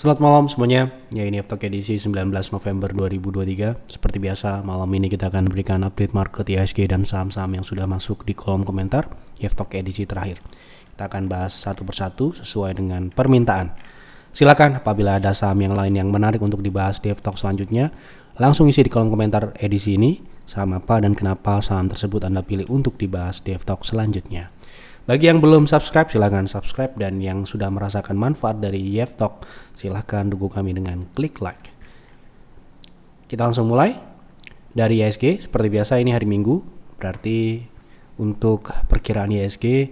Selamat malam semuanya, ya ini F-Talk edisi 19 November 2023. Seperti biasa, malam ini kita akan berikan update market IHSG dan saham-saham yang sudah masuk di kolom komentar F-Talk edisi terakhir. Kita akan bahas satu persatu sesuai dengan permintaan. Silakan apabila ada saham yang lain yang menarik untuk dibahas di F-Talk selanjutnya, langsung isi di kolom komentar edisi ini, saham apa dan kenapa saham tersebut Anda pilih untuk dibahas di F-Talk selanjutnya. Bagi yang belum subscribe, silahkan subscribe. Dan yang sudah merasakan manfaat dari F-Talk, silahkan dukung kami dengan klik like. Kita langsung mulai. Dari IHSG, seperti biasa ini hari Minggu. Berarti untuk perkiraan IHSG,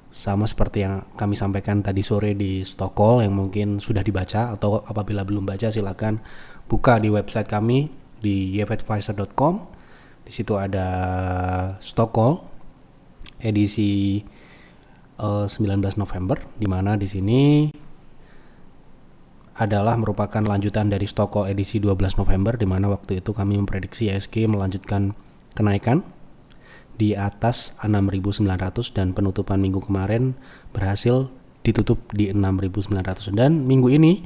sama seperti yang kami sampaikan tadi sore di stock call yang mungkin sudah dibaca. Atau apabila belum baca, silahkan buka di website kami di yfadvisor.com. Di situ ada stock call edisi 19 November, di mana di sini adalah merupakan lanjutan dari stock call edisi 12 November, di mana waktu itu kami memprediksi IHSG melanjutkan kenaikan di atas 6.900 dan penutupan minggu kemarin berhasil ditutup di 6.900, dan minggu ini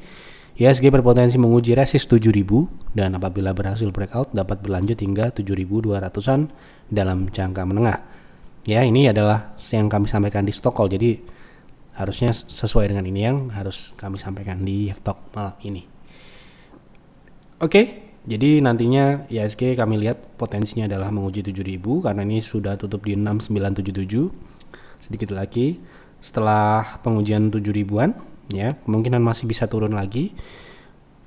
IHSG berpotensi menguji resist 7.000 dan apabila berhasil breakout dapat berlanjut hingga 7.200-an dalam jangka menengah. Ya, ini adalah yang kami sampaikan di stock call, jadi harusnya sesuai dengan ini yang harus kami sampaikan di F-Talk malam ini. Oke, jadi nantinya IHSG kami lihat potensinya adalah menguji 7.000 karena ini sudah tutup di 6.977. Sedikit lagi setelah pengujian 7.000-an, ya, kemungkinan masih bisa turun lagi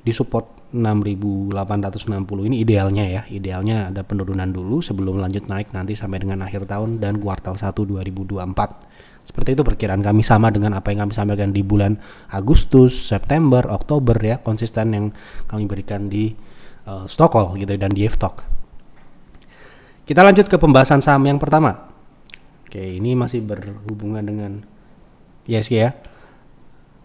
di support 6.860. Ini idealnya ya, idealnya ada penurunan dulu sebelum lanjut naik nanti sampai dengan akhir tahun dan kuartal 1 2024. Seperti itu perkiraan kami, sama dengan apa yang kami sampaikan di bulan Agustus, September, Oktober ya, konsisten yang kami berikan di stock call gitu dan di F-Talk. Kita lanjut ke pembahasan saham yang pertama. Oke, ini masih berhubungan dengan IHSG ya.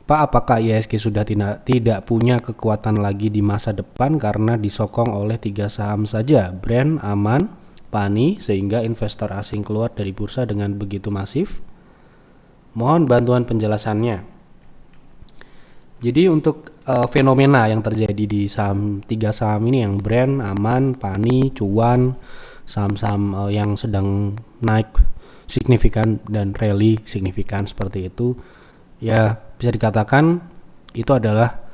Pak, apakah IHSG sudah tidak punya kekuatan lagi di masa depan karena disokong oleh 3 saham saja, Brand, Aman, Pani, sehingga investor asing keluar dari bursa dengan begitu masif? Mohon bantuan penjelasannya. Jadi untuk fenomena yang terjadi di saham 3 saham ini, yang Brand, Aman, Pani, Cuan, saham-saham yang sedang naik signifikan dan rally signifikan seperti itu, ya bisa dikatakan itu adalah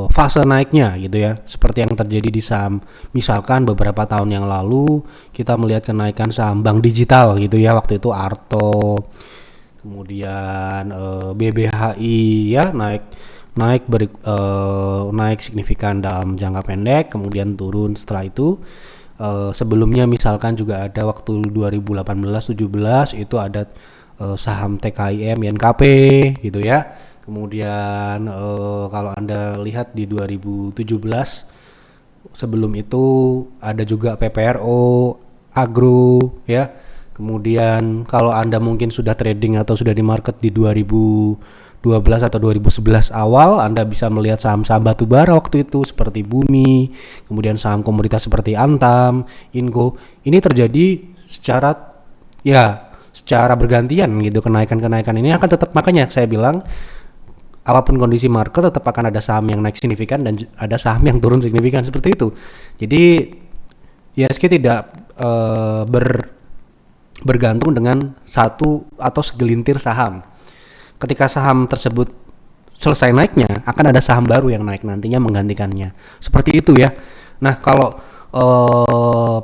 fase naiknya gitu ya, seperti yang terjadi di saham misalkan beberapa tahun yang lalu kita melihat kenaikan saham bank digital gitu ya, waktu itu Arto, kemudian BBHI ya naik signifikan dalam jangka pendek kemudian turun setelah itu. Sebelumnya misalkan juga ada waktu 2018-17 itu ada saham TKIM, YNKP gitu ya. Kemudian kalau Anda lihat di 2017 sebelum itu ada juga PPRO, Agro ya. Kemudian kalau Anda mungkin sudah trading atau sudah di market di 2012 atau 2011 awal, Anda bisa melihat saham-saham batubara waktu itu seperti Bumi, kemudian saham komoditas seperti Antam, Inco. Ini terjadi secara bergantian gitu, kenaikan ini akan tetap, makanya saya bilang apapun kondisi market tetap akan ada saham yang naik signifikan dan ada saham yang turun signifikan seperti itu. Jadi IHSG tidak bergantung dengan satu atau segelintir saham. Ketika saham tersebut selesai naiknya, akan ada saham baru yang naik nantinya menggantikannya. Seperti itu ya. Nah, kalau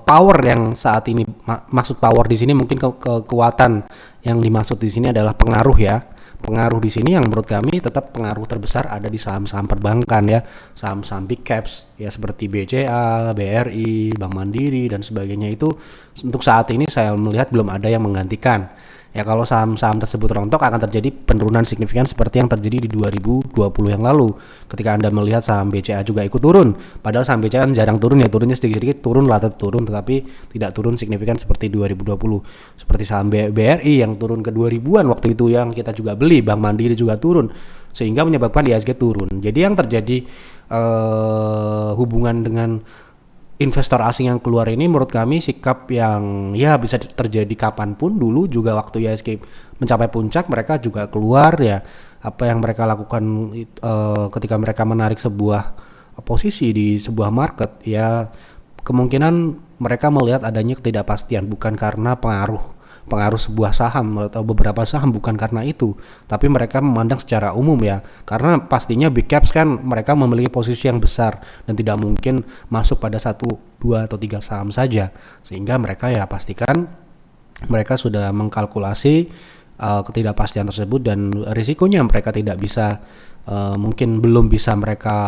power yang saat ini maksud power di sini mungkin kekuatan yang dimaksud di sini adalah pengaruh ya. Pengaruh di sini yang menurut kami tetap pengaruh terbesar ada di saham-saham perbankan ya, saham-saham big caps ya seperti BCA, BRI, Bank Mandiri dan sebagainya. Itu untuk saat ini saya melihat belum ada yang menggantikan. Ya kalau saham-saham tersebut rontok akan terjadi penurunan signifikan seperti yang terjadi di 2020 yang lalu. Ketika Anda melihat saham BCA juga ikut turun. Padahal saham BCA kan jarang turun ya, turunnya sedikit-sedikit turun tetapi tidak turun signifikan seperti 2020. Seperti saham BRI yang turun ke 2000-an waktu itu yang kita juga beli, Bank Mandiri juga turun sehingga menyebabkan IHSG turun. Jadi yang terjadi hubungan dengan investor asing yang keluar ini menurut kami sikap yang ya bisa terjadi kapanpun. Dulu juga waktu IHSG mencapai puncak mereka juga keluar ya, apa yang mereka lakukan ketika mereka menarik sebuah posisi di sebuah market, ya kemungkinan mereka melihat adanya ketidakpastian, bukan karena pengaruh sebuah saham atau beberapa saham, bukan karena itu, tapi mereka memandang secara umum ya, karena pastinya big caps kan mereka memiliki posisi yang besar dan tidak mungkin masuk pada 1, 2, atau 3 saham saja, sehingga mereka ya pastikan mereka sudah mengkalkulasi ketidakpastian tersebut dan risikonya mereka tidak bisa mungkin belum bisa mereka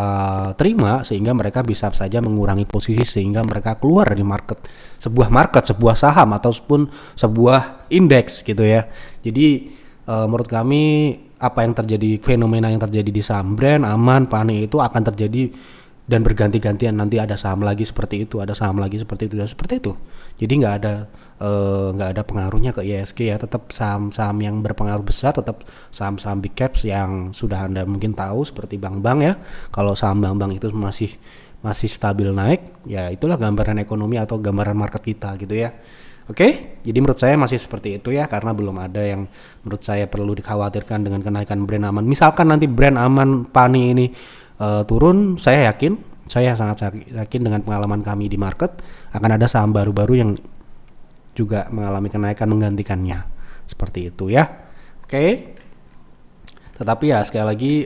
terima, sehingga mereka bisa saja mengurangi posisi sehingga mereka keluar dari sebuah saham ataupun sebuah indeks gitu ya. Jadi menurut kami apa yang terjadi, fenomena yang terjadi di saham brand, aman, Pani itu akan terjadi dan berganti-gantian, nanti ada saham lagi seperti itu, ada saham lagi seperti itu dan seperti itu. Jadi nggak ada pengaruhnya ke IHSG ya, tetap saham-saham yang berpengaruh besar, tetap saham-saham big caps yang sudah Anda mungkin tahu seperti bank-bank ya. Kalau saham bank-bank itu masih stabil naik, ya itulah gambaran ekonomi atau gambaran market kita gitu ya. Oke, jadi menurut saya masih seperti itu ya, karena belum ada yang menurut saya perlu dikhawatirkan dengan kenaikan brand aman. Misalkan nanti brand aman Pani ini turun, saya sangat yakin dengan pengalaman kami di market akan ada saham baru-baru yang juga mengalami kenaikan menggantikannya, seperti itu ya. Oke. Tetapi ya sekali lagi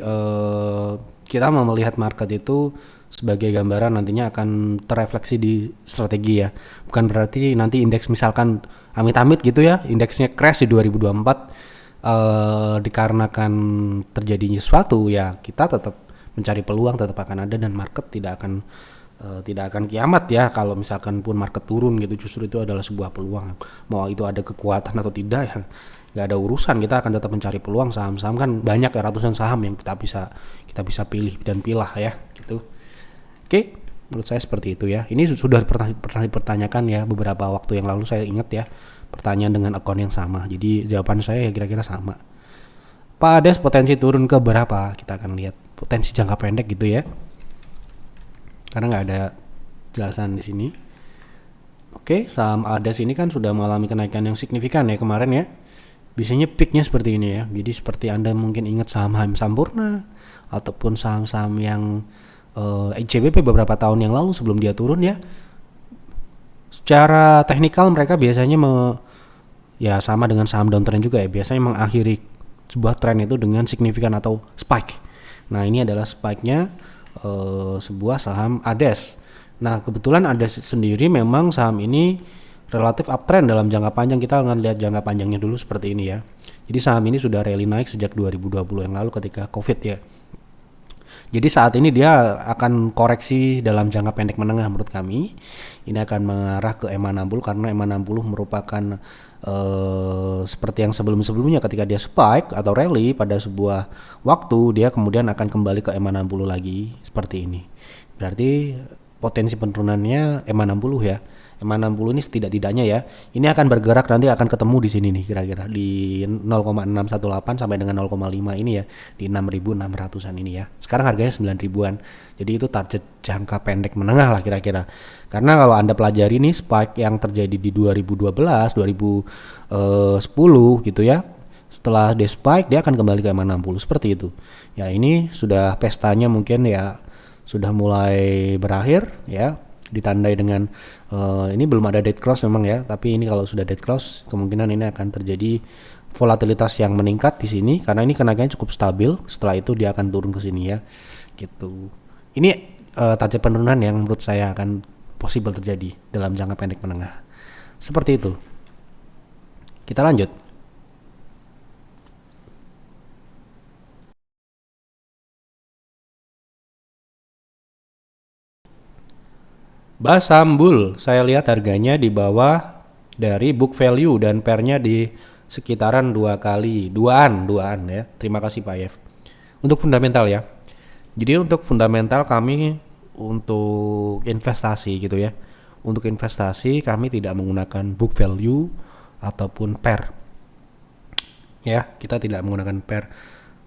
kita mau melihat market itu sebagai gambaran nantinya akan terrefleksi di strategi ya. Bukan berarti nanti indeks misalkan amit-amit gitu ya, indeksnya crash di 2024 dikarenakan terjadinya sesuatu, ya kita tetap mencari peluang, tetap akan ada, dan market tidak akan kiamat ya. Kalau misalkan pun market turun gitu, justru itu adalah sebuah peluang. Mau itu ada kekuatan atau tidak ya nggak ada urusan, kita akan tetap mencari peluang. Saham-saham kan banyak ya, ratusan saham yang kita bisa pilih dan pilah ya gitu. Oke, menurut saya seperti itu ya. Ini sudah pernah dipertanyakan ya beberapa waktu yang lalu, saya ingat ya, pertanyaan dengan akun yang sama. Jadi jawaban saya ya kira-kira sama. Pak Ades, potensi turun ke berapa? Kita akan lihat potensi jangka pendek gitu ya, karena nggak ada jelasan di sini. Oke, saham ADES ini kan sudah mengalami kenaikan yang signifikan ya kemarin ya. Biasanya peaknya seperti ini ya. Jadi seperti Anda mungkin ingat saham HM Sampurna ataupun saham-saham yang ICBP beberapa tahun yang lalu sebelum dia turun ya. Secara teknikal mereka biasanya ya sama dengan saham downtrend juga ya. Biasanya mengakhiri sebuah tren itu dengan signifikan atau spike. Nah ini adalah spike-nya sebuah saham ADES. Nah kebetulan ADES sendiri memang saham ini relatif uptrend dalam jangka panjang. Kita akan lihat jangka panjangnya dulu seperti ini ya. Jadi saham ini sudah rally naik sejak 2020 yang lalu ketika COVID ya. Jadi saat ini dia akan koreksi dalam jangka pendek menengah menurut kami. Ini akan mengarah ke EMA 60 karena EMA 60 merupakan seperti yang sebelum-sebelumnya ketika dia spike atau rally pada sebuah waktu, dia kemudian akan kembali ke EMA 60 lagi seperti ini. Berarti potensi penurunannya EMA 60 ya. EMA 60 ini setidak-tidaknya ya, ini akan bergerak nanti akan ketemu di sini nih kira-kira di 0,618 sampai dengan 0,5 ini ya, di 6.600-an ini ya. Sekarang harganya 9.000-an. Jadi itu target jangka pendek menengah lah kira-kira. Karena kalau Anda pelajari nih spike yang terjadi di 2012, 2010 gitu ya. Setelah dia spike dia akan kembali ke EMA 60 seperti itu. Ya ini sudah pestanya mungkin ya sudah mulai berakhir ya. Ditandai dengan ini belum ada dead cross memang ya, tapi ini kalau sudah dead cross kemungkinan ini akan terjadi volatilitas yang meningkat di sini karena ini kenaikannya cukup stabil. Setelah itu dia akan turun ke sini ya gitu. Ini target penurunan yang menurut saya akan possible terjadi dalam jangka pendek menengah seperti itu. Kita lanjut. Basambul, saya lihat harganya di bawah dari book value dan pairnya di sekitaran 2 duaan ya. Terima kasih Pak Yev. Untuk fundamental ya. Jadi untuk fundamental kami untuk investasi gitu ya. Untuk investasi kami tidak menggunakan book value ataupun pair. Ya, kita tidak menggunakan pair.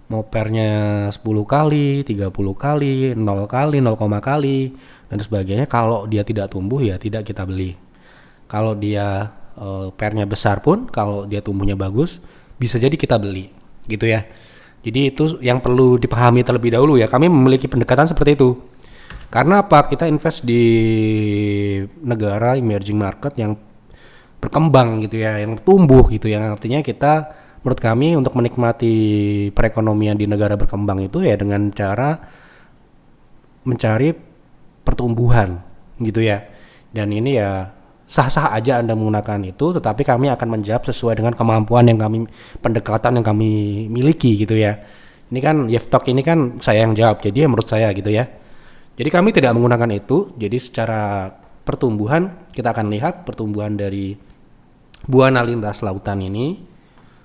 Mau pairnya 10 kali, 30 kali, 0 kali, 0, kali dan sebagainya. Kalau dia tidak tumbuh ya tidak kita beli. Kalau dia pairnya besar pun, kalau dia tumbuhnya bagus bisa jadi kita beli gitu ya. Jadi itu yang perlu dipahami terlebih dahulu ya. Kami memiliki pendekatan seperti itu. Karena apa? Kita invest di negara emerging market yang berkembang gitu ya, yang tumbuh gitu ya. Artinya kita, menurut kami, untuk menikmati perekonomian di negara berkembang itu ya dengan cara mencari pertumbuhan gitu ya. Dan ini ya sah-sah aja Anda menggunakan itu, tetapi kami akan menjawab sesuai dengan kemampuan yang kami, pendekatan yang kami miliki gitu ya. Ini kan Yeftok ini kan saya yang jawab, jadi ya menurut saya gitu ya. Jadi kami tidak menggunakan itu. Jadi secara pertumbuhan kita akan lihat pertumbuhan dari buana lintas lautan ini.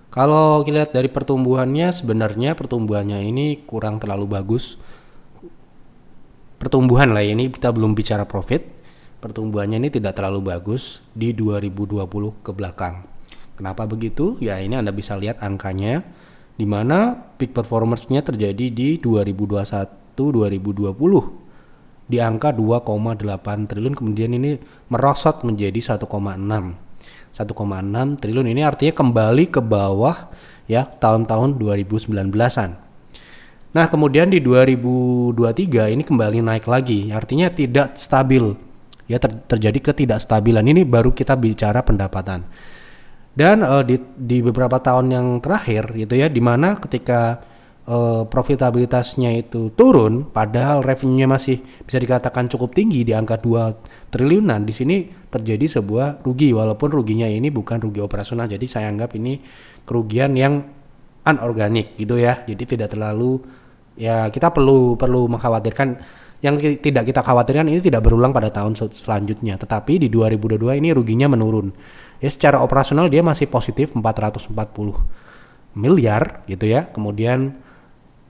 Kalau kita lihat dari pertumbuhannya, sebenarnya pertumbuhannya ini kurang terlalu bagus. Pertumbuhan lah ini, kita belum bicara profit. Pertumbuhannya ini tidak terlalu bagus di 2020 ke belakang. Kenapa begitu? Ya ini Anda bisa lihat angkanya, di mana peak performance-nya terjadi di 2021-2020 di angka 2,8 triliun, kemudian ini merosot menjadi 1,6 triliun. Ini artinya kembali ke bawah ya tahun-tahun 2019-an. Nah, kemudian di 2023 ini kembali naik lagi, artinya tidak stabil. Ya terjadi ketidakstabilan. Ini baru kita bicara pendapatan. Dan di beberapa tahun yang terakhir gitu ya, di mana ketika profitabilitasnya itu turun, padahal revenue-nya masih bisa dikatakan cukup tinggi di angka 2 triliunan. Di sini terjadi sebuah rugi, walaupun ruginya ini bukan rugi operasional. Jadi saya anggap ini kerugian yang anorganik gitu ya. Jadi tidak terlalu, ya kita perlu mengkhawatirkan. Yang tidak kita khawatirkan ini tidak berulang pada tahun selanjutnya. Tetapi di 2022 ini ruginya menurun. Ya secara operasional dia masih positif 440 miliar gitu ya. Kemudian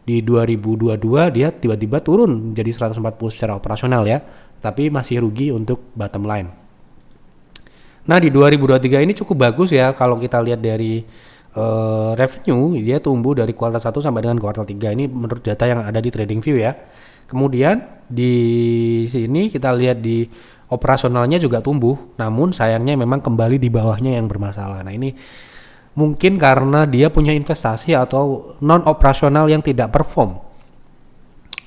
di 2022 dia tiba-tiba turun jadi 140 secara operasional ya. Tapi masih rugi untuk bottom line. Nah di 2023 ini cukup bagus ya kalau kita lihat dari revenue, dia tumbuh dari kuartal 1 sampai dengan kuartal 3. Ini menurut data yang ada di TradingView ya. Kemudian di sini kita lihat di operasionalnya juga tumbuh, namun sayangnya memang kembali di bawahnya yang bermasalah. Nah ini mungkin karena dia punya investasi atau non operasional yang tidak perform.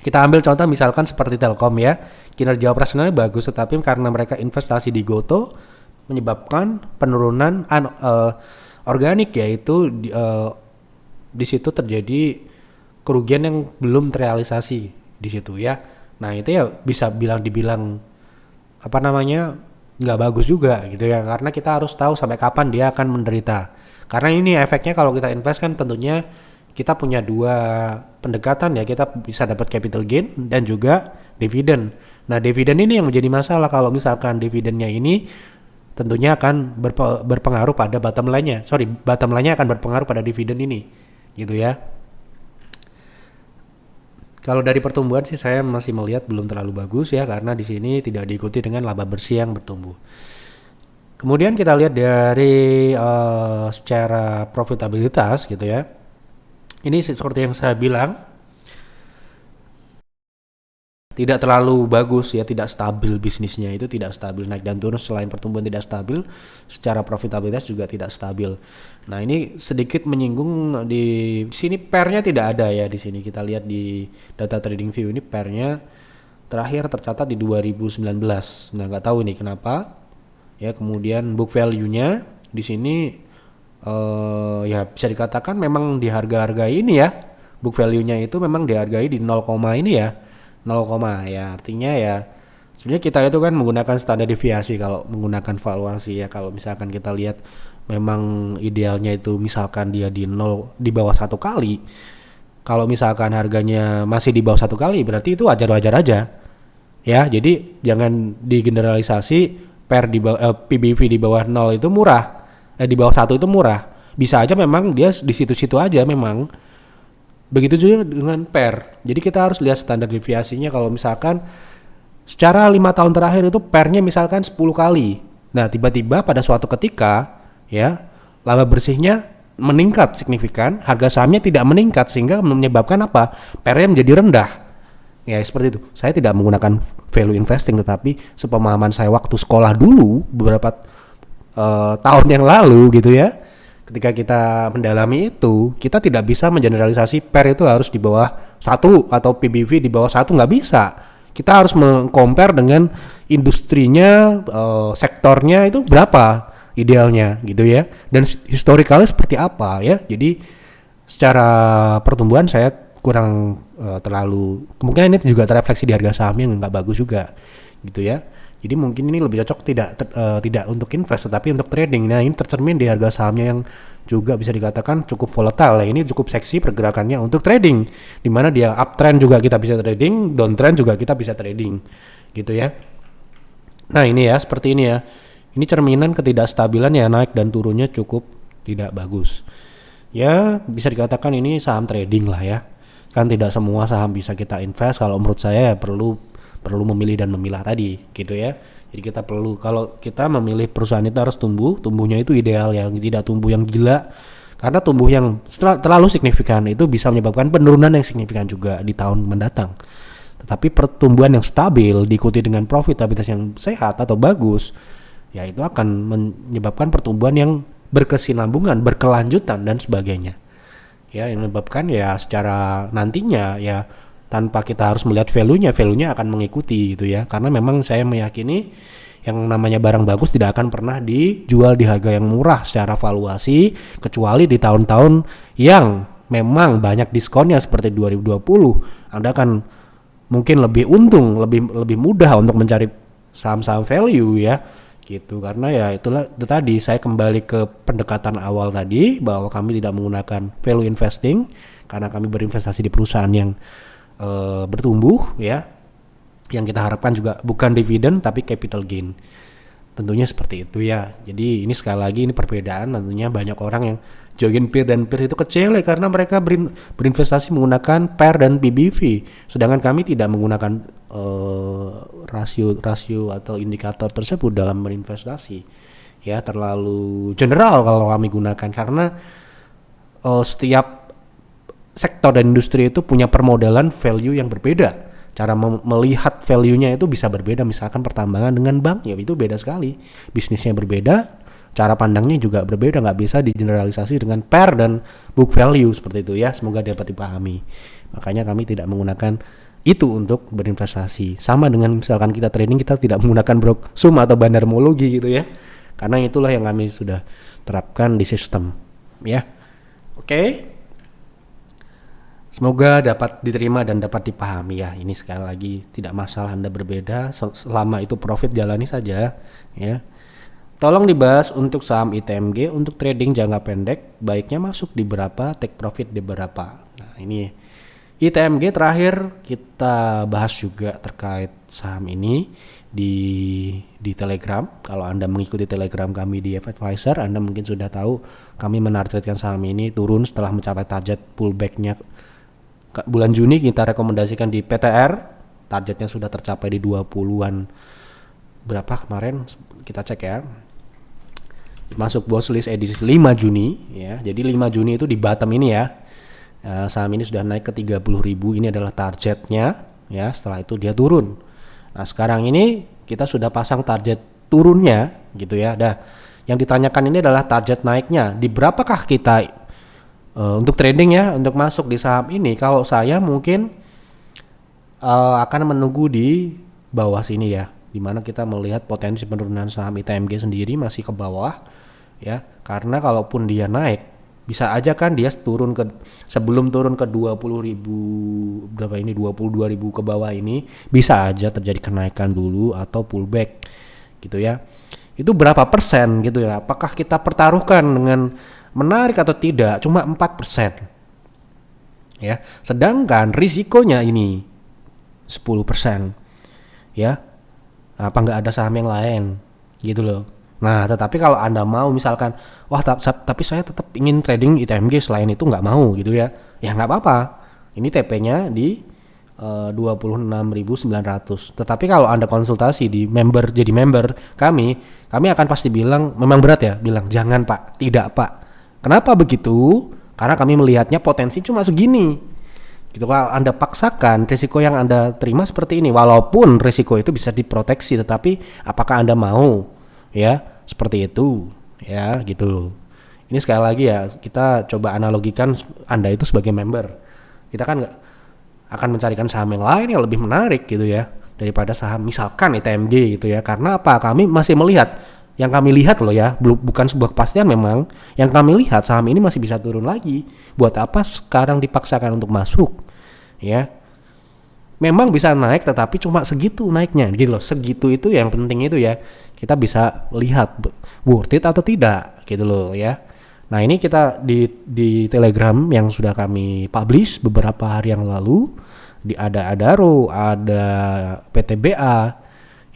Kita ambil contoh misalkan seperti Telkom ya, kinerja operasionalnya bagus, tetapi karena mereka investasi di Goto menyebabkan penurunan organik, yaitu di situ terjadi kerugian yang belum terrealisasi di situ ya. Nah itu ya bisa dibilang apa namanya, nggak bagus juga gitu ya, karena kita harus tahu sampai kapan dia akan menderita. Karena ini efeknya kalau kita invest kan tentunya kita punya dua pendekatan ya, kita bisa dapat capital gain dan juga dividen. Nah dividen ini yang menjadi masalah, kalau misalkan dividennya ini tentunya akan berpengaruh pada bottom line-nya. Bottom line-nya akan berpengaruh pada dividen ini gitu ya. Kalau dari pertumbuhan sih saya masih melihat belum terlalu bagus ya, karena di sini tidak diikuti dengan laba bersih yang bertumbuh. Kemudian kita lihat dari secara profitabilitas gitu ya. Ini seperti yang saya bilang, tidak terlalu bagus ya, tidak stabil bisnisnya, itu tidak stabil, naik dan turun. Selain pertumbuhan tidak stabil, secara profitabilitas juga tidak stabil. Nah ini sedikit menyinggung di sini, pernya tidak ada ya. Di sini kita lihat di data TradingView ini pernya terakhir tercatat di 2019. Nah nggak tahu nih kenapa ya. Kemudian book value-nya di sini ya bisa dikatakan memang diharga-hargai ini ya. Book value-nya itu memang dihargai di 0, ini ya. 0, ya artinya ya sebenarnya kita itu kan menggunakan standar deviasi kalau menggunakan valuasi ya. Kalau misalkan kita lihat memang idealnya itu misalkan dia di 0, di bawah 1 kali. Kalau misalkan harganya masih di bawah 1 kali, berarti itu wajar-wajar aja ya. Jadi jangan digeneralisasi PBV di bawah 0 itu murah, di bawah 1 itu murah. Bisa aja memang dia di situ-situ aja memang. Begitu juga dengan PER. Jadi kita harus lihat standar deviasinya. Kalau misalkan secara 5 tahun terakhir itu PER-nya misalkan 10 kali. Nah tiba-tiba pada suatu ketika ya laba bersihnya meningkat signifikan, harga sahamnya tidak meningkat, sehingga menyebabkan apa? PER-nya menjadi rendah. Ya seperti itu. Saya tidak menggunakan value investing, tetapi sepemahaman saya waktu sekolah dulu beberapa tahun yang lalu gitu ya. ketika kita mendalami itu, kita tidak bisa mengeneralisasi PER itu harus di bawah 1 atau PBV di bawah 1, nggak bisa. Kita harus meng-compare dengan industrinya, sektornya itu berapa idealnya gitu ya, dan historicalnya seperti apa ya. Jadi secara pertumbuhan saya kurang terlalu, kemungkinan ini juga terefleksi di harga saham yang nggak bagus juga gitu ya. Jadi mungkin ini lebih cocok tidak untuk invest tetapi untuk trading. Nah, ini tercermin di harga sahamnya yang juga bisa dikatakan cukup volatile. Nah, ini cukup seksi pergerakannya untuk trading, di mana dia uptrend juga kita bisa trading, downtrend juga kita bisa trading gitu ya. Nah, ini ya, seperti ini ya. Ini cerminan ketidakstabilan ya, naik dan turunnya cukup tidak bagus. Ya, bisa dikatakan ini saham trading lah ya. Kan tidak semua saham bisa kita invest. Kalau menurut saya ya perlu memilih dan memilah tadi gitu ya. Jadi kita perlu, kalau kita memilih perusahaan itu harus tumbuhnya itu ideal, yang tidak tumbuh yang gila, karena tumbuh yang terlalu signifikan itu bisa menyebabkan penurunan yang signifikan juga di tahun mendatang. Tetapi pertumbuhan yang stabil diikuti dengan profitabilitas yang sehat atau bagus, ya itu akan menyebabkan pertumbuhan yang berkesinambungan, berkelanjutan dan sebagainya. Ya, yang menyebabkan ya secara nantinya ya tanpa kita harus melihat value-nya akan mengikuti gitu ya. Karena memang saya meyakini yang namanya barang bagus tidak akan pernah dijual di harga yang murah secara valuasi, kecuali di tahun-tahun yang memang banyak diskonnya seperti 2020. Anda akan mungkin lebih untung, lebih mudah untuk mencari saham-saham value ya. Gitu, karena ya itu tadi saya kembali ke pendekatan awal tadi bahwa kami tidak menggunakan value investing karena kami berinvestasi di perusahaan yang bertumbuh ya, yang kita harapkan juga bukan dividen tapi capital gain, tentunya seperti itu ya. Jadi ini sekali lagi ini perbedaan, tentunya banyak orang yang join peer dan peer itu kecil ya, karena mereka berinvestasi menggunakan PER dan PBV, sedangkan kami tidak menggunakan rasio atau indikator tersebut dalam berinvestasi ya. Terlalu general kalau kami gunakan karena setiap sektor dan industri itu punya permodalan value yang berbeda. Cara melihat value-nya itu bisa berbeda. Misalkan pertambangan dengan bank ya itu beda sekali, bisnisnya berbeda, cara pandangnya juga berbeda, nggak bisa digeneralisasi dengan PER dan book value seperti itu ya. Semoga dapat dipahami. Makanya kami tidak menggunakan itu untuk berinvestasi. Sama dengan misalkan kita trading, kita tidak menggunakan sum atau bandarmologi gitu ya, karena itulah yang kami sudah terapkan di sistem ya. Oke. Semoga dapat diterima dan dapat dipahami ya. Ini sekali lagi tidak masalah Anda berbeda, selama itu profit jalani saja ya. Tolong dibahas untuk saham ITMG untuk trading jangka pendek, baiknya masuk di berapa, take profit di berapa. Nah, ini ITMG terakhir kita bahas juga terkait saham ini di Telegram. Kalau Anda mengikuti Telegram kami di Advisor, Anda mungkin sudah tahu kami menargetkan saham ini turun setelah mencapai target pullback-nya bulan Juni. Kita rekomendasikan di PTR, targetnya sudah tercapai di 20-an berapa kemarin, kita cek ya, masuk watchlist edisi 5 Juni ya. Jadi 5 Juni itu di bottom ini ya, saham ini sudah naik ke 30.000, ini adalah targetnya ya. Setelah itu dia turun. Nah sekarang ini kita sudah pasang target turunnya gitu ya. Nah yang ditanyakan ini adalah target naiknya di berapakah kita untuk trading ya, untuk masuk di saham ini. Kalau saya mungkin akan menunggu di bawah sini ya, dimana kita melihat potensi penurunan saham ITMG sendiri masih ke bawah ya, karena kalaupun dia naik bisa aja kan dia turun ke, sebelum turun ke 20.000 berapa ini, 22.000 ke bawah ini, bisa aja terjadi kenaikan dulu atau pullback gitu ya. Itu berapa persen gitu ya, apakah kita pertaruhkan dengan menarik atau tidak, cuma 4% ya, sedangkan risikonya ini 10% ya. Apa nggak ada saham yang lain gitu loh. Nah tetapi kalau Anda mau misalkan, wah tapi saya tetap ingin trading ITMG selain itu nggak mau gitu ya, ya nggak apa-apa, ini TP-nya di 26.900. Tetapi kalau Anda konsultasi di member, jadi member kami akan pasti bilang, memang berat ya, bilang jangan Pak, tidak Pak. Kenapa begitu? Karena kami melihatnya potensi cuma segini. Gitu, kalau Anda paksakan, risiko yang Anda terima seperti ini. Walaupun risiko itu bisa diproteksi, tetapi apakah Anda mau? Ya, seperti itu. Ya, gitu loh. Ini sekali lagi ya, kita coba analogikan Anda itu sebagai member. Kita kan akan mencarikan saham yang lain yang lebih menarik gitu ya, daripada saham misalkan ITMG gitu ya. Karena apa? Kami masih melihat, yang kami lihat loh ya, bukan sebuah kepastian memang. Yang kami lihat saham ini masih bisa turun lagi. Buat apa sekarang dipaksakan untuk masuk? Ya. Memang bisa naik tetapi cuma segitu naiknya gitu loh. Segitu itu yang penting itu ya. Kita bisa lihat worth it atau tidak gitu loh ya. Nah, ini kita di Telegram yang sudah kami publish beberapa hari yang lalu, ada Adaro, ada PTBA,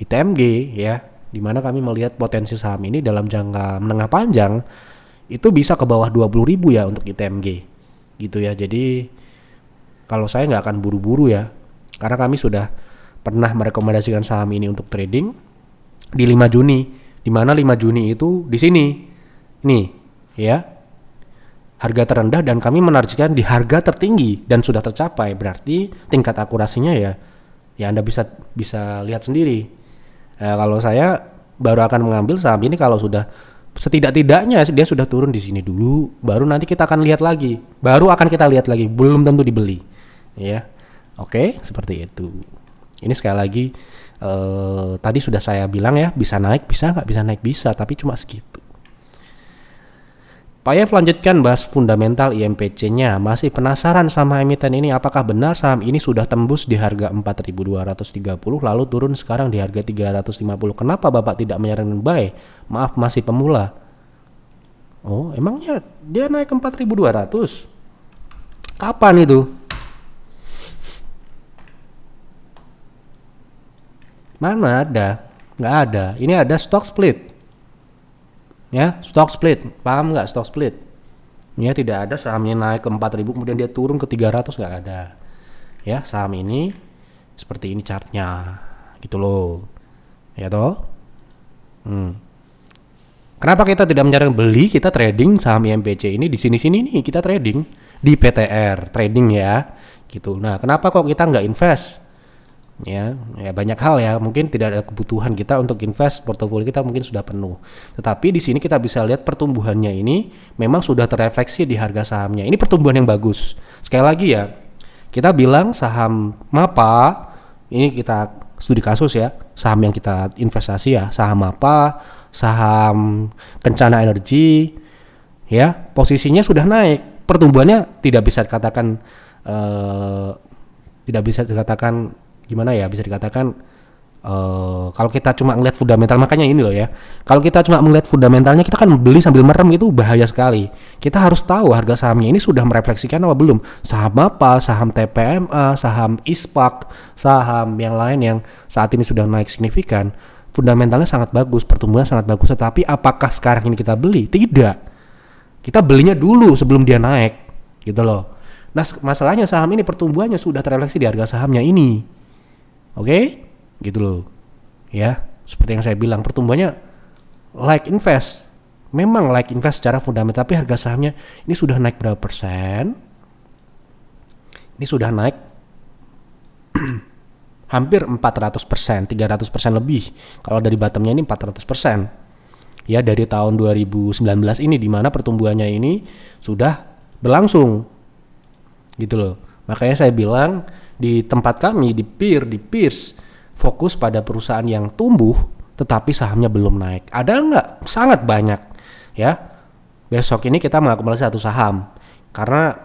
ITMG ya, di mana kami melihat potensi saham ini dalam jangka menengah panjang itu bisa ke bawah 20.000 ya untuk ITMG gitu ya. Jadi kalau saya nggak akan buru-buru ya, karena kami sudah pernah merekomendasikan saham ini untuk trading di 5 Juni, di mana 5 Juni itu di sini nih ya, harga terendah, dan kami menargetkan di harga tertinggi dan sudah tercapai. Berarti tingkat akurasinya ya Anda bisa lihat sendiri. Kalau saya baru akan mengambil saham ini kalau sudah setidak-tidaknya dia sudah turun di sini dulu, baru nanti kita akan lihat lagi, belum tentu dibeli ya. Oke, seperti itu. Ini sekali lagi tadi sudah saya bilang ya, bisa naik bisa, nggak bisa naik bisa, tapi cuma segitu. Pak Yev lanjutkan bahas fundamental IMPC-nya. Masih penasaran sama emiten ini, apakah benar saham ini sudah tembus di harga 4.230 lalu turun sekarang di harga 350. Kenapa Bapak tidak menyarankan buy? Maaf, masih pemula. Oh, emangnya dia naik ke 4.200? Kapan itu? Mana ada? Nggak ada. Ini ada stock split. Ya, stock split. Paham nggak stock split? Ya, tidak ada sahamnya naik ke 4.000 kemudian dia turun ke 300, nggak ada. Ya, saham ini seperti ini chartnya. Gitu loh. Ya toh? Kenapa kita tidak menyarankan beli? Kita trading saham IMPC ini di sini-sini nih, kita trading di PTR, trading ya. Gitu. Nah, kenapa kok kita nggak invest? Ya banyak hal ya, mungkin tidak ada kebutuhan kita untuk invest, portofolio kita mungkin sudah penuh. Tetapi di sini kita bisa lihat pertumbuhannya ini memang sudah terrefleksi di harga sahamnya. Ini pertumbuhan yang bagus. Sekali lagi ya, kita bilang saham MAPA, ini kita studi kasus ya, saham yang kita investasi ya, saham MAPA, saham Kencana Energi ya, posisinya sudah naik. Pertumbuhannya tidak bisa dikatakan gimana ya, bisa dikatakan kalau kita cuma ngeliat fundamental, makanya ini loh ya, kalau kita cuma melihat fundamentalnya kita kan beli sambil merem, itu bahaya sekali. Kita harus tahu harga sahamnya ini sudah merefleksikan apa belum. Saham apa, saham TPMA, saham ISPAK, saham yang lain yang saat ini sudah naik signifikan, fundamentalnya sangat bagus, pertumbuhannya sangat bagus, tetapi apakah sekarang ini kita beli? Tidak, kita belinya dulu sebelum dia naik gitu loh. Nah, masalahnya saham ini pertumbuhannya sudah terrefleksi di harga sahamnya ini. Oke, gitu loh. Ya, seperti yang saya bilang, pertumbuhannya like invest. Memang like invest secara fundamental, tapi harga sahamnya ini sudah naik berapa persen? Ini sudah naik hampir 400%, 300% lebih. Kalau dari bottomnya ini 400%. Ya, dari tahun 2019 ini, di mana pertumbuhannya ini sudah berlangsung. Gitu loh. Makanya saya bilang di tempat kami di Peers fokus pada perusahaan yang tumbuh tetapi sahamnya belum naik. Ada nggak? Sangat banyak ya. Besok ini kita mengakumulasi satu saham karena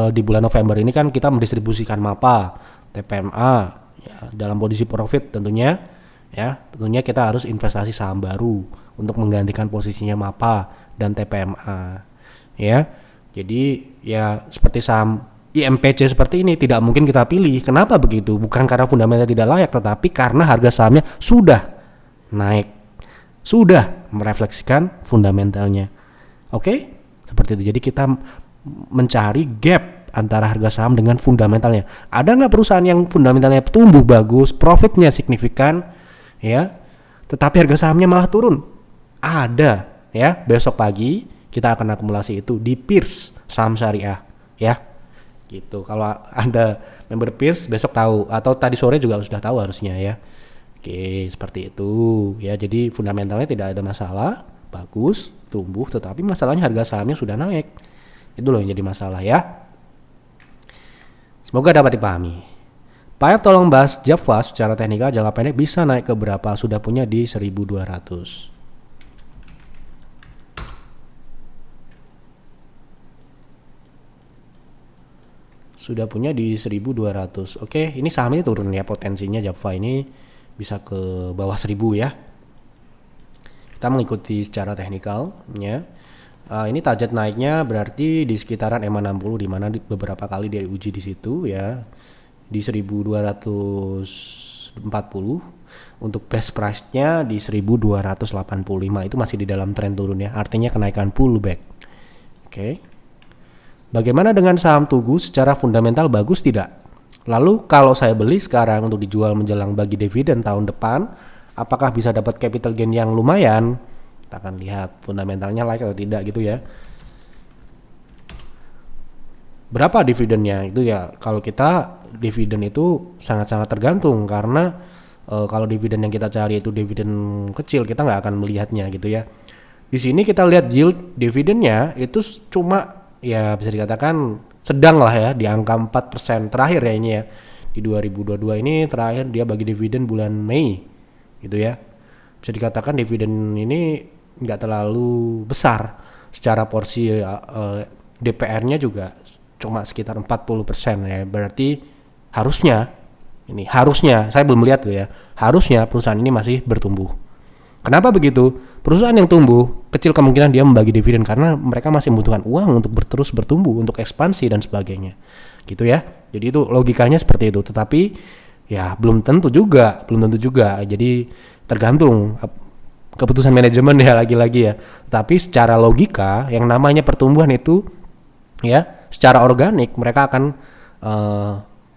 di bulan November ini kan kita mendistribusikan MAPA, TPMA ya, dalam posisi profit tentunya ya. Tentunya kita harus investasi saham baru untuk menggantikan posisinya MAPA dan TPMA ya. Jadi ya seperti saham IMPC seperti ini tidak mungkin kita pilih. Kenapa begitu? Bukan karena fundamental tidak layak, tetapi karena harga sahamnya sudah naik, sudah merefleksikan fundamentalnya. Oke? Seperti itu. Jadi kita mencari gap antara harga saham dengan fundamentalnya. Ada nggak perusahaan yang fundamentalnya tumbuh bagus, profitnya signifikan, ya, tetapi harga sahamnya malah turun? Ada, ya. Besok pagi kita akan akumulasi itu di Peers saham syariah, ya. Gitu. Kalau Anda member Peers besok tahu, atau tadi sore juga sudah tahu harusnya ya. Oke, seperti itu ya. Jadi fundamentalnya tidak ada masalah, bagus, tumbuh, tetapi masalahnya harga sahamnya sudah naik. Itu loh yang jadi masalah ya. Semoga dapat dipahami. Pak F tolong bahas Java secara teknikal jangka pendek bisa naik ke berapa? Sudah punya di 1200. Sudah punya di 1200. Oke, ini sahamnya turun ya, potensinya Java ini bisa ke bawah 1000 ya. Kita mengikuti secara teknikal ya. Ini target naiknya berarti di sekitaran EMA 60 di mana beberapa kali dia uji di situ ya. Di 1240. Untuk best price-nya di 1285 itu masih di dalam tren turun ya. Artinya kenaikan pullback. Oke. Bagaimana dengan saham Tugu secara fundamental bagus tidak? Lalu kalau saya beli sekarang untuk dijual menjelang bagi dividen tahun depan, apakah bisa dapat capital gain yang lumayan? Kita akan lihat fundamentalnya like atau tidak gitu ya. Berapa dividennya itu ya, kalau kita dividen itu sangat-sangat tergantung karena kalau dividen yang kita cari itu dividen kecil kita nggak akan melihatnya gitu ya. Di sini kita lihat yield dividennya itu cuma ya bisa dikatakan sedang lah ya di angka 4% terakhir ya ini ya. Di 2022 ini terakhir dia bagi dividen bulan Mei gitu ya. Bisa dikatakan dividen ini nggak terlalu besar secara porsi DPR-nya juga cuma sekitar 40% ya. Berarti harusnya saya belum lihat tuh ya, harusnya perusahaan ini masih bertumbuh. Kenapa begitu? Perusahaan yang tumbuh kecil kemungkinan dia membagi dividen karena mereka masih membutuhkan uang untuk terus bertumbuh, untuk ekspansi dan sebagainya gitu ya. Jadi itu logikanya seperti itu, tetapi ya belum tentu juga. Jadi tergantung keputusan manajemen ya lagi-lagi ya. Tapi secara logika yang namanya pertumbuhan itu ya secara organik mereka akan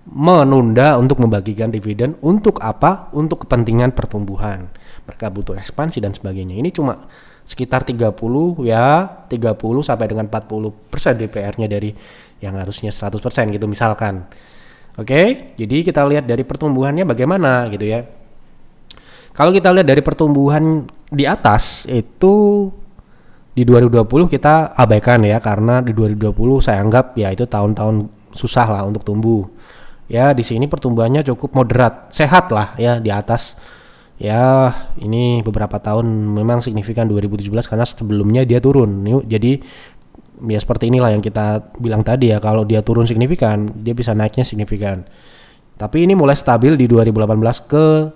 menunda untuk membagikan dividen. Untuk apa? Untuk kepentingan pertumbuhan. Mereka butuh ekspansi dan sebagainya. Ini cuma sekitar 30 sampai dengan 40% DPR-nya dari yang harusnya 100% gitu misalkan. Oke, jadi kita lihat dari pertumbuhannya bagaimana gitu ya. Kalau kita lihat dari pertumbuhan di atas itu di 2020 kita abaikan ya, karena di 2020 saya anggap ya itu tahun-tahun susah lah untuk tumbuh. Ya di sini pertumbuhannya cukup moderat, sehat lah ya di atas. Ya ini beberapa tahun memang signifikan 2017 karena sebelumnya dia turun. Jadi ya seperti inilah yang kita bilang tadi ya, kalau dia turun signifikan dia bisa naiknya signifikan. Tapi ini mulai stabil di 2018 ke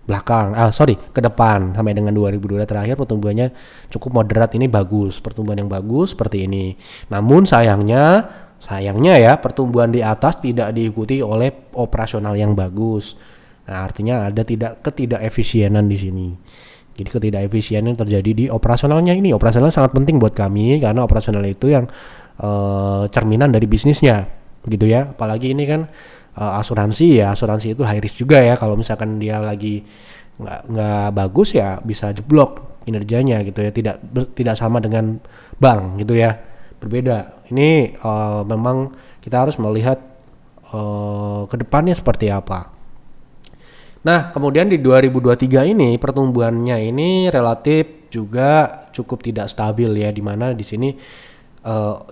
depan sampai dengan 2022 terakhir pertumbuhannya cukup moderat. Ini bagus, pertumbuhan yang bagus seperti ini. Namun sayangnya ya pertumbuhan di atas tidak diikuti oleh operasional yang bagus. Nah, artinya ada ketidakefisienan di sini. Jadi ketidakefisienan terjadi di operasionalnya ini. Operasional sangat penting buat kami karena operasional itu yang cerminan dari bisnisnya, gitu ya. Apalagi ini kan asuransi itu high risk juga ya. Kalau misalkan dia lagi nggak bagus ya bisa jeblok kinerjanya gitu ya. Tidak sama dengan bank gitu ya. Berbeda. Ini memang kita harus melihat ke depannya seperti apa. Nah, kemudian di 2023 ini pertumbuhannya ini relatif juga cukup tidak stabil ya, di mana di sini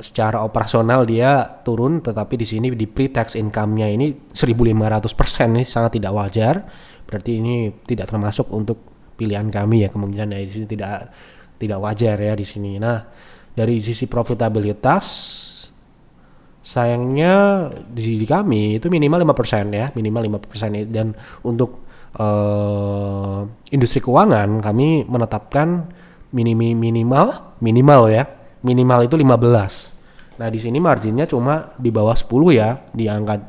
secara operasional dia turun, tetapi di sini di pre-tax income-nya ini 1.500%, ini sangat tidak wajar. Berarti ini tidak termasuk untuk pilihan kami ya, kemungkinan di sini tidak wajar ya di sini. Nah, dari sisi profitabilitas sayangnya di kami itu minimal 5% ya, minimal 5%. Dan untuk industri keuangan kami menetapkan minimal itu 15. Nah, di sini marginnya cuma di bawah 10 ya, di angka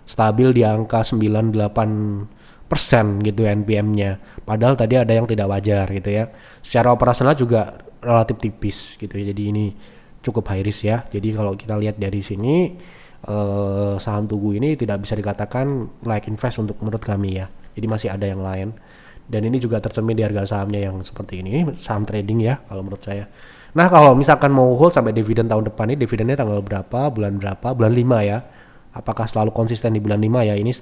stabil di angka 98% gitu NPM-nya. Padahal tadi ada yang tidak wajar gitu ya. Secara operasional juga relatif tipis gitu ya. Jadi ini cukup high risk ya. Jadi kalau kita lihat dari sini saham Tugu ini tidak bisa dikatakan like invest untuk menurut kami ya. Jadi masih ada yang lain. Dan ini juga tercermin di harga sahamnya yang seperti ini. Ini saham trading ya kalau menurut saya. Nah, kalau misalkan mau hold sampai dividen tahun depan ini, dividennya tanggal berapa, bulan 5 ya. Apakah selalu konsisten di bulan 5 ya? Ini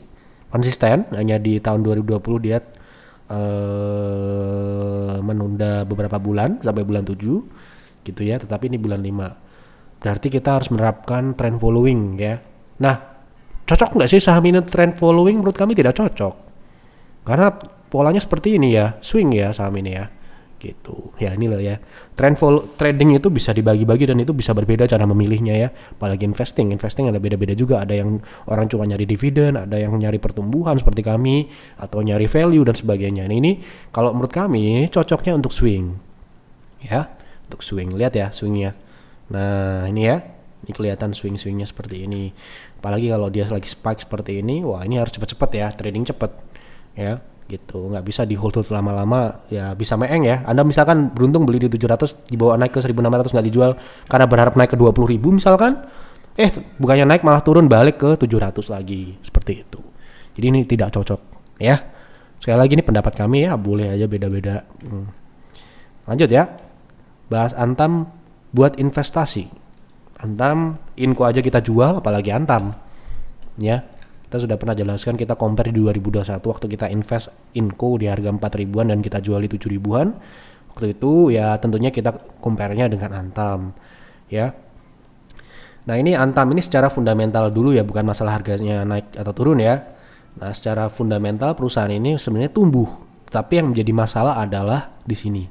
konsisten, hanya di tahun 2020 dia menunda beberapa bulan sampai bulan 7 gitu ya, tetapi ini bulan 5. Berarti kita harus menerapkan trend following ya. Nah, cocok nggak sih saham ini trend following? Menurut kami tidak cocok. Karena polanya seperti ini ya, swing ya saham ini ya. Gitu. Ya ini loh ya. Trading itu bisa dibagi-bagi dan itu bisa berbeda cara memilihnya ya. Apalagi investing ada beda-beda juga. Ada yang orang cuma nyari dividen, ada yang nyari pertumbuhan seperti kami, atau nyari value dan sebagainya. Nah, ini kalau menurut kami cocoknya untuk swing. Ya, untuk swing. Lihat ya swingnya. Nah, ini ya. Ini kelihatan swing-swingnya seperti ini. Apalagi kalau dia lagi spike seperti ini, wah ini harus cepat-cepat ya, trading cepat. Ya, gitu. Nggak bisa di hold lama-lama, ya bisa meeng ya. Anda misalkan beruntung beli di 700, dibawa naik ke 1.600 nggak dijual karena berharap naik ke 20.000 misalkan. Bukannya naik malah turun balik ke 700 lagi. Seperti itu. Jadi ini tidak cocok ya. Sekali lagi ini pendapat kami ya, boleh aja beda-beda. Lanjut ya. Bahas Antam buat investasi. Antam, Inco aja kita jual, apalagi Antam. Ya, kita sudah pernah jelaskan, kita compare di 2021 waktu kita invest Inco di harga 4 ribuan dan kita jual di 7 ribuan. Waktu itu ya tentunya kita compare-nya dengan Antam. Ya. Nah, ini Antam ini secara fundamental dulu ya, bukan masalah harganya naik atau turun ya. Nah, secara fundamental perusahaan ini sebenarnya tumbuh. Tapi yang menjadi masalah adalah di sini.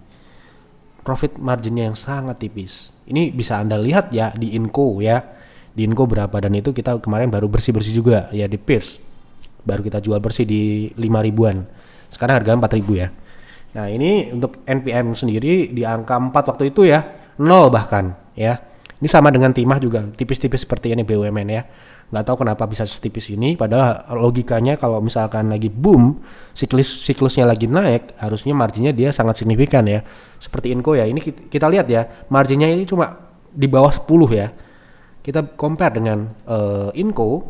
Profit marginnya yang sangat tipis. Ini bisa Anda lihat ya di Inco ya. Di Inco berapa, dan itu kita kemarin baru bersih-bersih juga ya di Pierce. Baru kita jual bersih di 5 ribuan. Sekarang harga 4 ribu ya. Nah, ini untuk NPM sendiri di angka 4 waktu itu ya. 0 bahkan ya. Ini sama dengan Timah juga, tipis-tipis seperti ini BUMN ya. Nggak tahu kenapa bisa setipis ini, padahal logikanya kalau misalkan lagi boom, siklusnya lagi naik, harusnya marginnya dia sangat signifikan ya. Seperti Inco ya, ini kita lihat ya, marginnya ini cuma di bawah 10 ya. Kita compare dengan Inco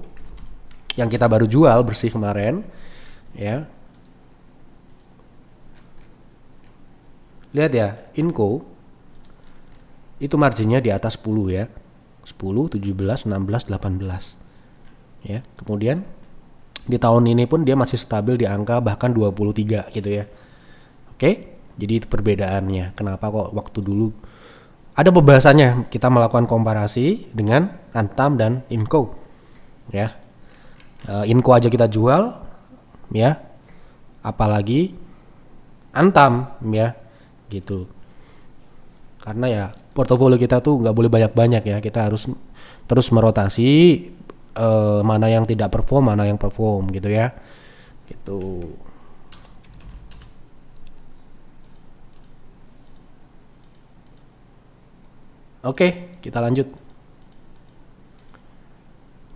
yang kita baru jual bersih kemarin ya. Lihat ya, Inco itu marginnya di atas 10 ya. 10, 17, 16, 18. Ya, kemudian di tahun ini pun dia masih stabil di angka bahkan 23 gitu ya. Oke, jadi itu perbedaannya. Kenapa kok waktu dulu ada pembahasannya kita melakukan komparasi dengan Antam dan Inco. Ya, Inco aja kita jual, ya, apalagi Antam ya, gitu. Karena ya portofolio kita tuh nggak boleh banyak-banyak ya, kita harus terus merotasi. Mana yang tidak perform, mana yang perform gitu ya, gitu. Oke, kita lanjut.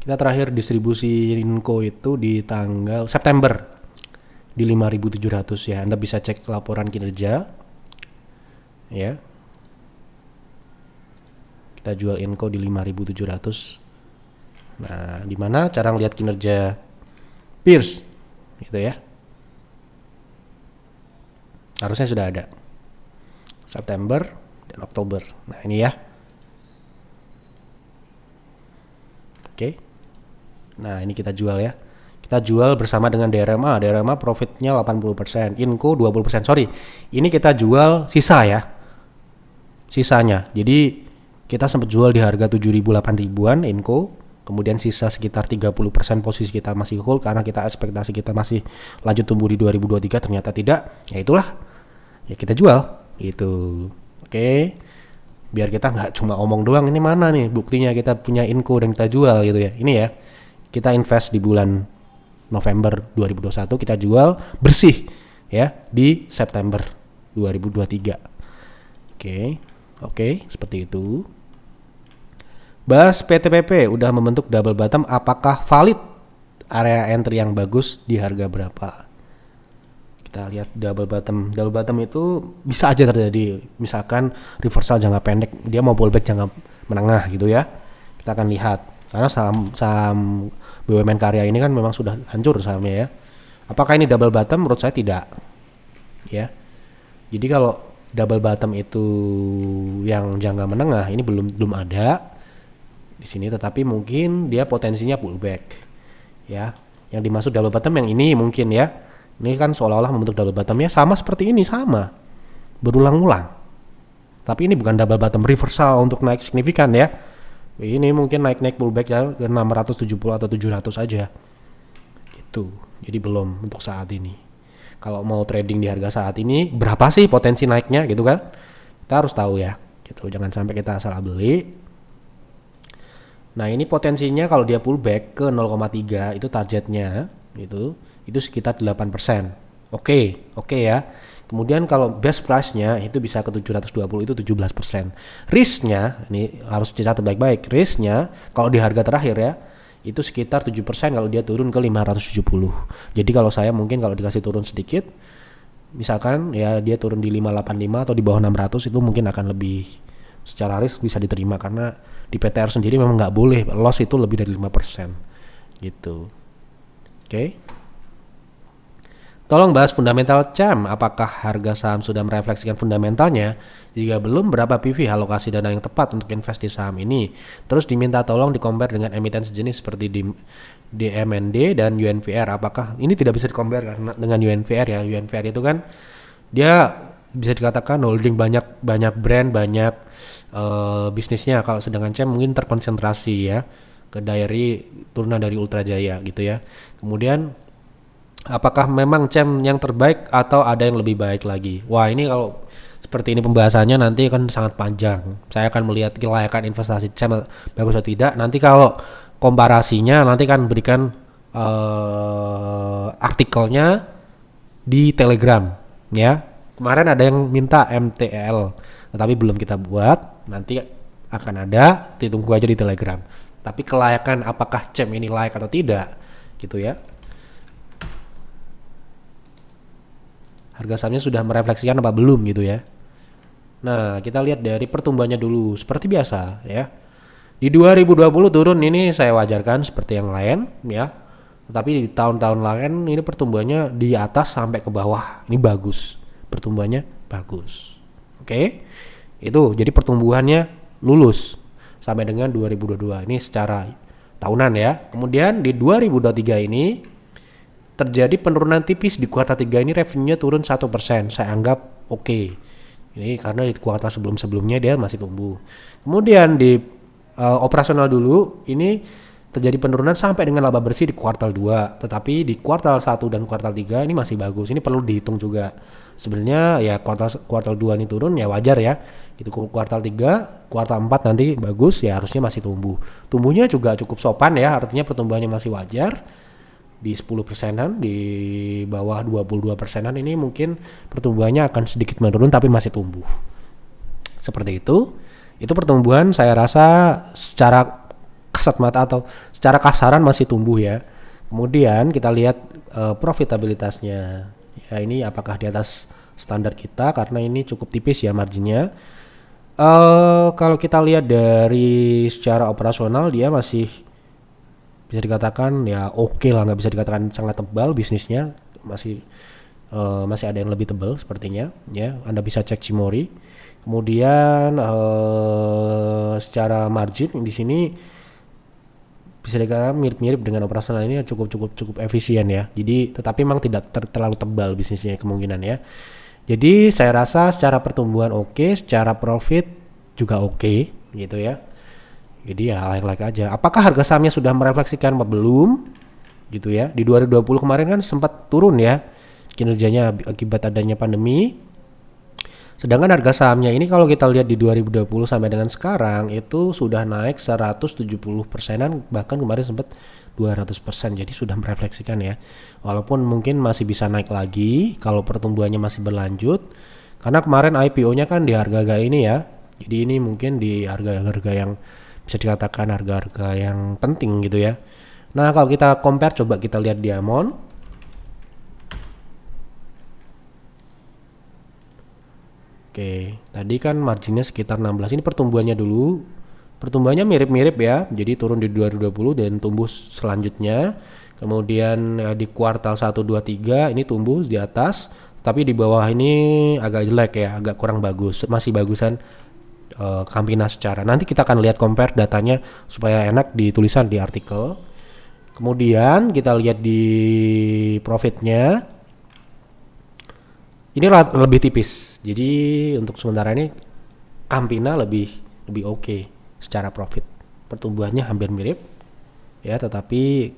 Kita terakhir distribusi Inco itu di tanggal September di 5.700 ya. Anda bisa cek laporan kinerja ya. Kita jual Inco di 5.700. Nah, di mana cara ngelihat kinerja Pierce gitu ya. Harusnya sudah ada September dan Oktober. Nah, ini ya. Oke. Nah, ini kita jual ya. Kita jual bersama dengan DRMA. DRMA profitnya 80%, Inco 20%. Sorry, ini kita jual sisa ya. Sisanya. Jadi kita sempat jual di harga 7.000 8.000-an Inco. Kemudian sisa sekitar 30% posisi kita masih hold karena kita ekspektasi kita masih lanjut tumbuh di 2023, ternyata tidak. Ya itulah. Ya kita jual gitu. Oke. Biar kita nggak cuma omong doang, ini mana nih buktinya kita punya Inco dan kita jual gitu ya. Ini ya. Kita invest di bulan November 2021, kita jual bersih ya di September 2023. Oke, seperti itu. Bahas PTPP udah membentuk double bottom, apakah valid area entry yang bagus di harga berapa? Kita lihat double bottom. Double bottom itu bisa aja terjadi. Misalkan reversal jangka pendek, dia mau pullback jangka menengah gitu ya. Kita akan lihat. Karena saham BUMN Karya ini kan memang sudah hancur sahamnya ya. Apakah ini double bottom? Menurut saya tidak. Ya. Jadi kalau double bottom itu yang jangka menengah ini belum ada di sini, tetapi mungkin dia potensinya pullback ya. Yang dimaksud double bottom yang ini mungkin ya, Ini kan seolah-olah membentuk double bottomnya sama seperti ini, sama berulang-ulang. Tapi ini bukan double bottom reversal untuk naik signifikan ya. Ini mungkin naik pullback ya ke 670 atau 700 aja. Gitu. Jadi belum untuk saat ini. Kalau mau trading di harga saat ini, berapa sih potensi naiknya gitu kan? Kita harus tahu ya. Gitu. Jangan sampai kita salah beli. Nah, ini potensinya kalau dia pullback ke 0,3 itu targetnya itu sekitar 8%. Oke ya. Kemudian kalau best price-nya itu bisa ke 720 itu 17%. Risk-nya ini harus dicatat baik-baik. Risk-nya kalau di harga terakhir ya itu sekitar 7% kalau dia turun ke 570. Jadi kalau saya mungkin kalau dikasih turun sedikit, misalkan ya dia turun di 585 atau di bawah 600 itu mungkin akan lebih secara risk bisa diterima karena di PTR sendiri memang nggak boleh loss itu lebih dari 5% gitu. Oke. Tolong bahas fundamental CAM. Apakah harga saham sudah merefleksikan fundamentalnya? Jika belum, berapa PV alokasi dana yang tepat untuk invest di saham ini? Terus diminta tolong di-compare dengan emiten sejenis seperti DMND dan UNVR. Apakah ini tidak bisa di-compare dengan UNVR ya? UNVR itu kan dia bisa dikatakan holding banyak brand, banyak bisnisnya. Kalau sedangkan CAM mungkin terkonsentrasi ya ke Diary turunan dari Ultra Jaya gitu ya. Kemudian apakah memang CAM yang terbaik atau ada yang lebih baik lagi? Wah, ini kalau seperti ini pembahasannya nanti akan sangat panjang. Saya akan melihat kelayakan investasi CAM bagus atau tidak. Nanti kalau komparasinya nanti akan berikan artikelnya di Telegram ya. Kemarin ada yang minta MTL, tetapi belum kita buat. Nanti akan ada, ditunggu aja di Telegram. Tapi kelayakan apakah CAM ini layak atau tidak gitu ya. Harga sahamnya sudah merefleksikan apa belum gitu ya. Nah, kita lihat dari pertumbuhannya dulu. Seperti biasa ya. Di 2020 turun ini saya wajarkan seperti yang lain ya. Tetapi di tahun-tahun lain ini pertumbuhannya di atas sampai ke bawah. Ini bagus. Pertumbuhannya bagus. Oke. Itu jadi pertumbuhannya lulus sampai dengan 2022. Ini secara tahunan ya. Kemudian di 2023 ini terjadi penurunan tipis di kuartal 3 ini, revenue-nya turun 1%. Saya anggap oke. Ini karena di kuartal sebelum-sebelumnya dia masih tumbuh. Kemudian di operasional dulu ini terjadi penurunan sampai dengan laba bersih di kuartal 2. Tetapi di kuartal 1 dan kuartal 3 ini masih bagus. Ini perlu dihitung juga. Sebenarnya ya kuartal 2 ini turun ya wajar ya. Itu kuartal 3, kuartal 4 nanti bagus ya harusnya masih tumbuh. Tumbuhnya juga cukup sopan ya, artinya pertumbuhannya masih wajar. Di 10%-an, di bawah 22%-an ini mungkin pertumbuhannya akan sedikit menurun tapi masih tumbuh. Seperti itu. Itu pertumbuhan saya rasa secara kasat mata atau secara kasaran masih tumbuh ya. Kemudian kita lihat profitabilitasnya. Ya ini apakah di atas standar kita karena ini cukup tipis ya marginnya. Kalau kita lihat dari secara operasional dia masih bisa dikatakan ya oke lah, nggak bisa dikatakan sangat tebal bisnisnya, masih ada yang lebih tebal sepertinya ya. Anda bisa cek Cimori. Kemudian secara margin di sini bisa dikatakan mirip-mirip dengan operasional ini cukup efisien ya. Jadi tetapi memang tidak terlalu tebal bisnisnya kemungkinan ya. Jadi saya rasa secara pertumbuhan oke, secara profit juga oke gitu ya. Jadi ya like aja. Apakah harga sahamnya sudah merefleksikan apa belum? Gitu ya. Di 2020 kemarin kan sempat turun ya kinerjanya akibat adanya pandemi. Sedangkan harga sahamnya ini kalau kita lihat di 2020 sampai dengan sekarang itu sudah naik 170%-an, bahkan kemarin sempat 200%. Jadi sudah merefleksikan ya. Walaupun mungkin masih bisa naik lagi kalau pertumbuhannya masih berlanjut. Karena kemarin IPO-nya kan di harga-harga ini ya. Jadi ini mungkin di harga-harga yang bisa dikatakan harga-harga yang penting gitu ya. Nah kalau kita compare, coba kita lihat Diamond. Oke, tadi kan marginnya sekitar 16. Ini pertumbuhannya dulu. Pertumbuhannya mirip-mirip ya. Jadi turun di 2020 dan tumbuh selanjutnya. Kemudian di kuartal 1, 2, 3 ini tumbuh di atas. Tapi di bawah ini agak jelek ya, agak kurang bagus. Masih bagusan Campina secara. Nanti kita akan lihat compare datanya supaya enak ditulisan di artikel. Kemudian kita lihat di profitnya. Ini lebih tipis. Jadi untuk sementara ini Campina lebih oke secara profit. Pertumbuhannya hampir mirip ya, tetapi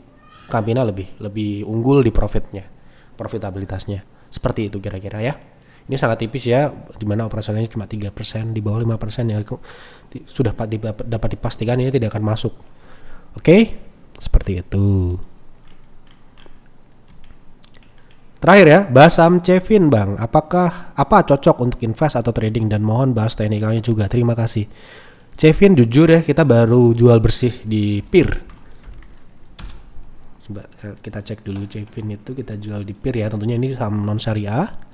Campina lebih unggul di profitabilitasnya. Seperti itu kira-kira ya. Ini sangat tipis ya, dimana operasionalnya cuma 3%, di bawah 5% ya sudah dapat dipastikan ini tidak akan masuk. Oke, seperti itu. Terakhir ya, bahas saham Cevin Bang. Apa cocok untuk invest atau trading, dan mohon bahas teknikalnya juga. Terima kasih. Cevin jujur ya, kita baru jual bersih di PIR. Coba kita cek dulu Cevin itu kita jual di PIR ya. Tentunya ini saham non syariah.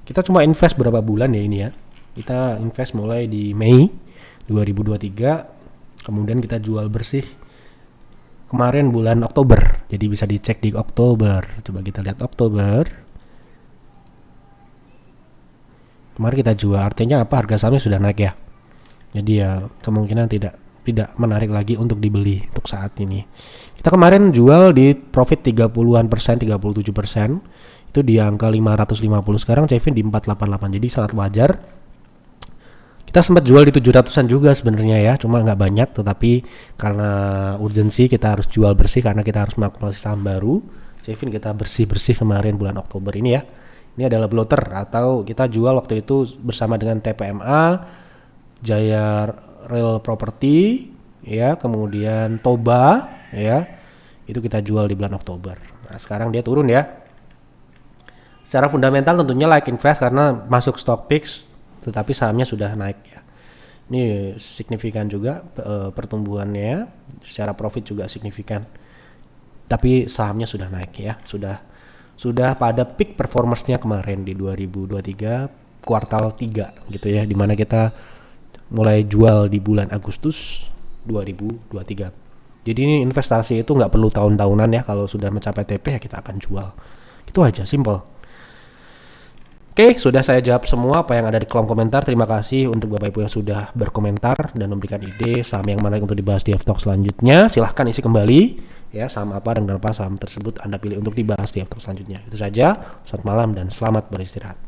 Kita cuma invest berapa bulan ya ini ya. Kita invest mulai di Mei 2023. Kemudian kita jual bersih kemarin bulan Oktober. Jadi bisa dicek di Oktober. Coba kita lihat Oktober. Kemarin kita jual, artinya apa? Harga sahamnya sudah naik ya. Jadi ya kemungkinan tidak menarik lagi untuk dibeli untuk saat ini. Kita kemarin jual di profit 30-an persen, 37%. Itu di angka 550. Sekarang Cevin di 488. Jadi sangat wajar. Kita sempat jual di 700-an juga sebenarnya ya, cuma nggak banyak, tetapi karena urgensi kita harus jual bersih karena kita harus mengakumulasi saham baru. Cevin kita bersih kemarin bulan Oktober ini ya. Ini adalah blotter atau kita jual waktu itu bersama dengan TPMA, Jaya Rail Property ya, kemudian Toba ya. Itu kita jual di bulan Oktober. Nah, sekarang dia turun ya. Secara fundamental tentunya like invest karena masuk stock picks, tetapi sahamnya sudah naik ya. Ini signifikan juga pertumbuhannya, secara profit juga signifikan. Tapi sahamnya sudah naik ya, sudah pada peak performance-nya kemarin di 2023 kuartal 3 gitu ya, dimana kita mulai jual di bulan Agustus 2023. Jadi ini investasi itu nggak perlu tahun-tahunan ya, kalau sudah mencapai TP ya kita akan jual. Itu aja, simple. Oke, sudah saya jawab semua apa yang ada di kolom komentar. Terima kasih untuk Bapak Ibu yang sudah berkomentar dan memberikan ide saham yang menarik untuk dibahas di F-Talk selanjutnya. Silahkan isi kembali ya, saham apa dan kenapa saham tersebut Anda pilih untuk dibahas di F-Talk selanjutnya. Itu saja, selamat malam dan selamat beristirahat.